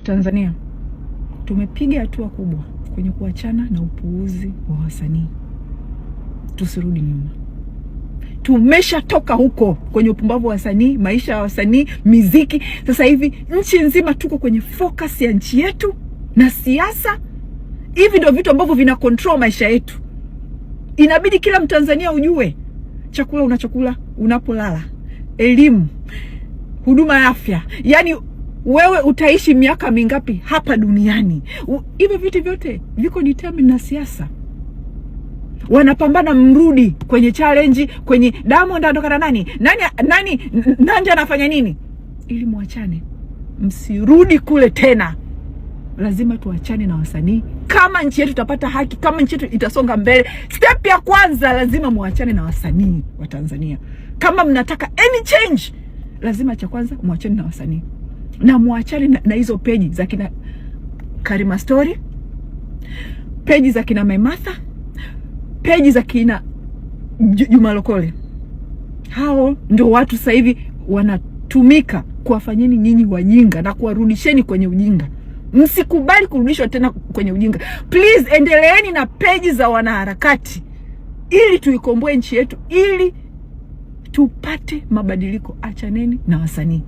Tanzania tumepiga hatua kubwa kwenye kuachana na upuuzi wa wasanii. Tusirudi nyuma. Tumeshatoka huko kwenye upumbavu wa wasanii, maisha ya wasanii, muziki. Sasa hivi nchi nzima tuko kwenye focus ya nchi yetu na siasa. Hivi ndio vitu ambavyo vina control maisha yetu. Inabidi kila Mtanzania ujue chakula unachokula unapolala, elimu, huduma ya afya. Yaani wewe utaishi miaka mingapi hapa duniani? Hivyo vitu vyote viko determined na siasa. Wanapambana mrudi kwenye challenge, kwenye Diamond anatokana nani Nanja anafanya nini, ili muachane. Msirudi kule tena. Lazima tuachane na wasanii kama nchi yetu itapata haki, kama nchi yetu itasonga mbele. Step ya kwanza, lazima muachane na wasanii wa Tanzania. Kama mnataka any change, lazima cha kwanza muachane na wasanii. Na muachane na hizo peji za kina Karima Story, peji za kina Maimartha, peji za kina Juma Lokole. Hao ndio watu sasa hivi wanatumika kuwafanyeni nyinyi wajinga na kuwarudisheni kwenye ujinga. Msikubali kurudishwa tena kwenye ujinga. Please, endeleeni na peji za wanaharakati ili tuikomboe nchi yetu, ili tupate mabadiliko. Achaneni na wasanii.